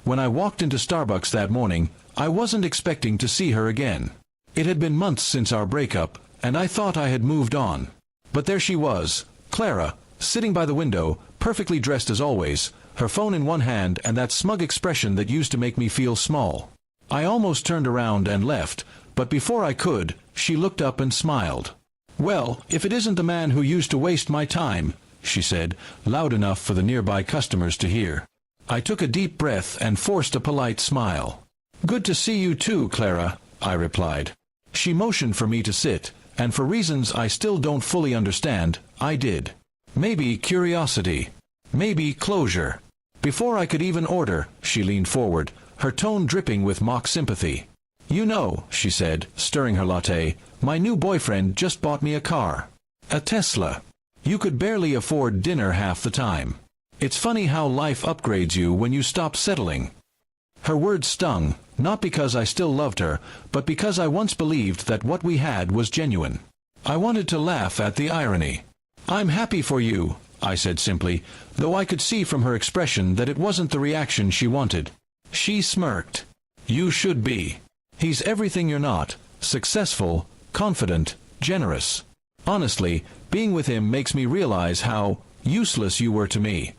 When I walked into Starbucks that morning, I wasn't expecting to see her again. It had been months since our breakup, and I thought I had moved on. But there she was, Clara, sitting by the window, perfectly dressed as always, her phone in one hand and that smug expression that used to make me feel small. I almost turned around and left, but before I could, she looked up and smiled. "Well, if it isn't the man who used to waste my time," she said, loud enough for the nearby customers to hear. I took a deep breath and forced a polite smile. "Good to see you too, Clara," I replied. She motioned for me to sit, and for reasons I still don't fully understand, I did. Maybe curiosity. Maybe closure. Before I could even order, she leaned forward, her tone dripping with mock sympathy. "You know," she said, stirring her latte, "my new boyfriend just bought me a car. A Tesla. You could barely afford dinner half the time. It's funny how life upgrades you when you stop settling." Her words stung, not because I still loved her, but because I once believed that what we had was genuine. I wanted to laugh at the irony. "I'm happy for you," I said simply, though I could see from her expression that it wasn't the reaction she wanted. She smirked. "You should be. He's everything you're not: successful, confident, generous. Honestly, being with him makes me realize how useless you were to me."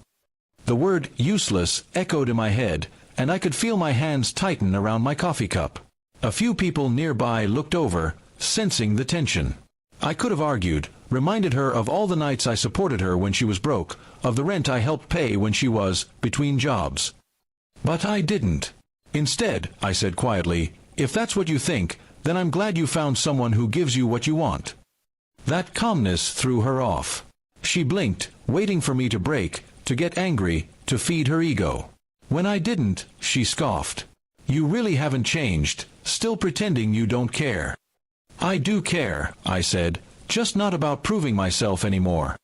The word useless echoed in my head, and I could feel my hands tighten around my coffee cup. A few people nearby looked over, sensing the tension. I could have argued, reminded her of all the nights I supported her when she was broke, of the rent I helped pay when she was between jobs. But I didn't. Instead, I said quietly, "If that's what you think, then I'm glad you found someone who gives you what you want." That calmness threw her off. She blinked, waiting for me to break, to get angry, to feed her ego. When I didn't, she scoffed. "You really haven't changed, still pretending you don't care." "I do care," I said, "just not about proving myself anymore."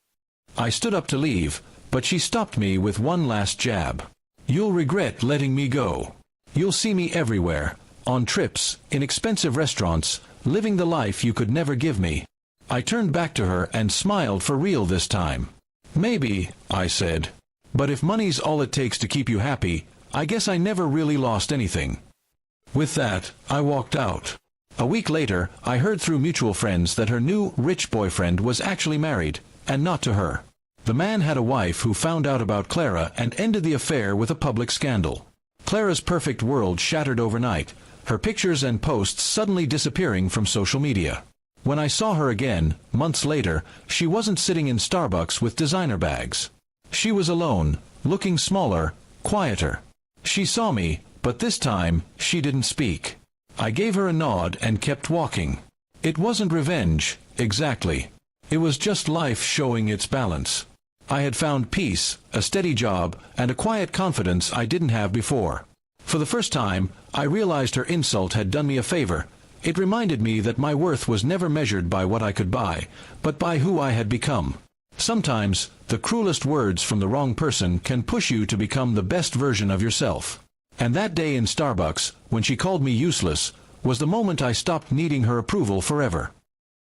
I stood up to leave, but she stopped me with one last jab. "You'll regret letting me go. You'll see me everywhere, on trips, in expensive restaurants, living the life you could never give me." I turned back to her and smiled for real this time. "Maybe," I said. "But if money's all it takes to keep you happy, I guess I never really lost anything." With that, I walked out. A week later, I heard through mutual friends that her new, rich boyfriend was actually married, and not to her. The man had a wife who found out about Clara and ended the affair with a public scandal. Clara's perfect world shattered overnight, her pictures and posts suddenly disappearing from social media. When I saw her again, months later, she wasn't sitting in Starbucks with designer bags. She was alone, looking smaller, quieter. She saw me, but this time, she didn't speak. I gave her a nod and kept walking. It wasn't revenge, exactly. It was just life showing its balance. I had found peace, a steady job, and a quiet confidence I didn't have before. For the first time, I realized her insult had done me a favor. It reminded me that my worth was never measured by what I could buy, but by who I had become. Sometimes, the cruelest words from the wrong person can push you to become the best version of yourself. And that day in Starbucks, when she called me useless, was the moment I stopped needing her approval forever.